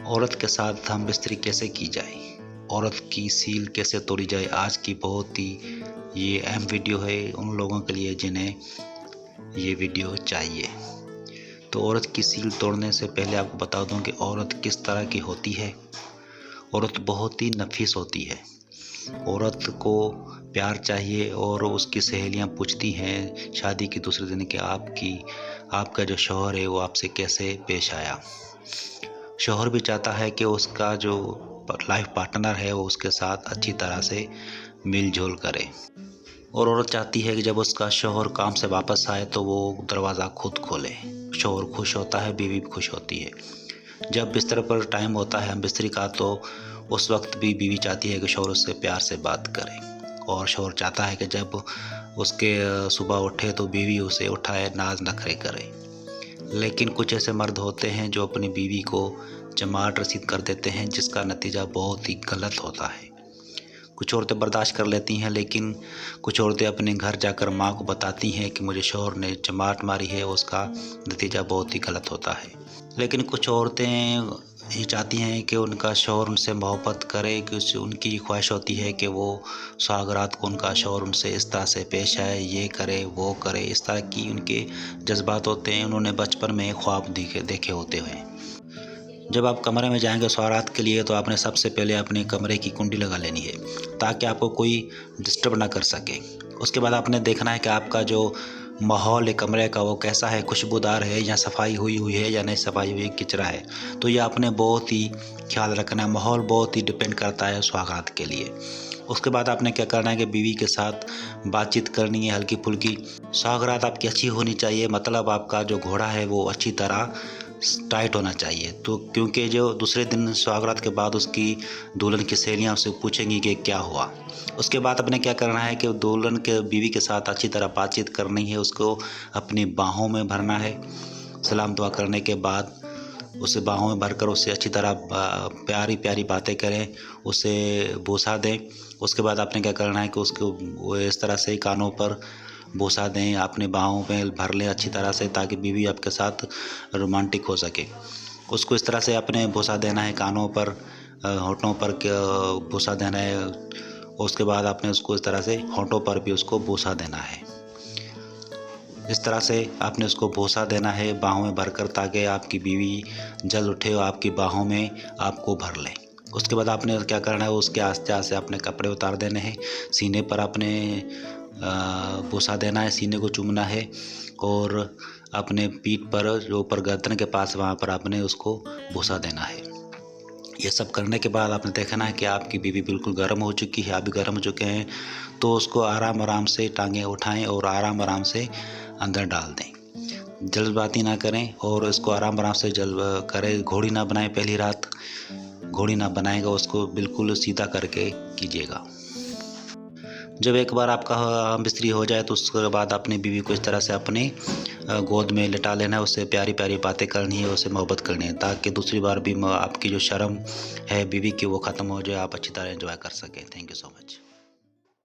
औरत के साथ हम बिस्तरी कैसे की जाए, औरत की सील कैसे तोड़ी जाए, आज की बहुत ही ये अहम वीडियो है उन लोगों के लिए जिन्हें ये वीडियो चाहिए। तो औरत की सील तोड़ने से पहले आपको बता दूं कि औरत किस तरह की होती है। औरत बहुत ही नफीस होती है। औरत को प्यार चाहिए और उसकी सहेलियां पूछती हैं शादी के दूसरे दिन कि आपका जो शौहर है वो आपसे कैसे पेश आया। शौहर भी चाहता है कि उसका जो लाइफ पार्टनर है वो उसके साथ अच्छी तरह से मिलजुल करे, और औरत चाहती है कि जब उसका शौहर काम से वापस आए तो वो दरवाज़ा खुद खोले। शौहर खुश होता है, बीवी भी खुश होती है। जब बिस्तर पर टाइम होता है हम बिस्तरी का, तो उस वक्त भी बीवी चाहती है कि शौहर उससे प्यार से बात करे, और शौहर चाहता है कि जब उसके सुबह उठे तो बीवी उसे उठाए, नाज नखरे करे। लेकिन कुछ ऐसे मर्द होते हैं जो अपनी बीवी को जमाट रसीद कर देते हैं, जिसका नतीजा बहुत ही गलत होता है। कुछ औरतें बर्दाश्त कर लेती हैं, लेकिन कुछ औरतें अपने घर जाकर माँ को बताती हैं कि मुझे शौहर ने जमाट मारी है, उसका नतीजा बहुत ही गलत होता है। लेकिन कुछ औरतें ये चाहती हैं कि उनका शौहर उनसे मोहब्बत करे, कि उनकी ख्वाहिश होती है कि वो सुहागरात को उनका शौहर उनसे इस तरह से पेश आए, ये करे वो करे। इस तरह की उनके जज्बात होते हैं, उन्होंने बचपन में ख्वाब देखे होते हैं। जब आप कमरे में जाएंगे सुहागरात के लिए, तो आपने सबसे पहले अपने कमरे की कुंडी लगा लेनी है ताकि आपको कोई डिस्टर्ब ना कर सके। उसके बाद आपने देखना है कि आपका जो माहौल है कमरे का वो कैसा है, खुशबूदार है या सफाई हुई हुई है या नहीं सफाई हुई, किचरा है। तो ये आपने बहुत ही ख्याल रखना है। माहौल बहुत ही डिपेंड करता है सुहागरात के लिए। उसके बाद आपने क्या करना है कि बीवी के साथ बातचीत करनी है हल्की फुल्की। सुहागरात आपकी अच्छी होनी चाहिए, मतलब आपका जो घोड़ा है वो अच्छी तरह टाइट होना चाहिए। तो क्योंकि जो दूसरे दिन सुहागरात के बाद उसकी दुल्हन की सहेलियां उससे पूछेंगी कि क्या हुआ। उसके बाद अपने क्या करना है कि दुल्हन के बीवी के साथ अच्छी तरह बातचीत करनी है, उसको अपनी बाहों में भरना है। सलाम दुआ करने के बाद उसे बाहों में भरकर उससे अच्छी तरह प्यारी प्यारी बातें करें, उसे बोसा दें। उसके बाद आपने क्या करना है कि उसको इस तरह से कानों पर बोसा दें, अपने बाहों में भर लें अच्छी तरह से, ताकि बीवी आपके साथ रोमांटिक हो सके। उसको इस तरह से अपने बोसा देना है, कानों पर होठों पर बोसा देना है। उसके बाद आपने उसको इस तरह से होठों पर भी उसको बोसा देना है। इस तरह से आपने उसको बोसा देना है बाहों में भरकर, ताकि आपकी बीवी जल्द उठे और आपकी बाहों में आपको भर ले। उसके बाद आपने क्या करना है, उसके आस्ते आस्ते अपने कपड़े उतार देने हैं, सीने पर आपने बोसा देना है, सीने को चूमना है, और अपने पीठ पर जो ऊपर गर्दन के पास वहाँ पर आपने उसको बोसा देना है। ये सब करने के बाद आपने देखना है कि आपकी बीवी बिल्कुल गर्म हो चुकी है, आप भी गर्म हो चुके हैं। तो उसको आराम आराम से टांगें उठाएं और आराम आराम से अंदर डाल दें। जल्दबाजी ना करें और इसको आराम आराम से करें। घोड़ी ना बनाएं पहली रात, घोड़ी ना बनाएगा, उसको बिल्कुल सीधा करके कीजिएगा। जब एक बार आपका बिस्तरी हो जाए तो उसके बाद अपनी बीवी को इस तरह से अपने गोद में लिटा लेना है, उससे प्यारी प्यारी बातें करनी है, उससे मोहब्बत करनी है, ताकि दूसरी बार भी आपकी जो शर्म है बीवी की वो ख़त्म हो जाए, आप अच्छी तरह एंजॉय कर सकें। Thank you so much.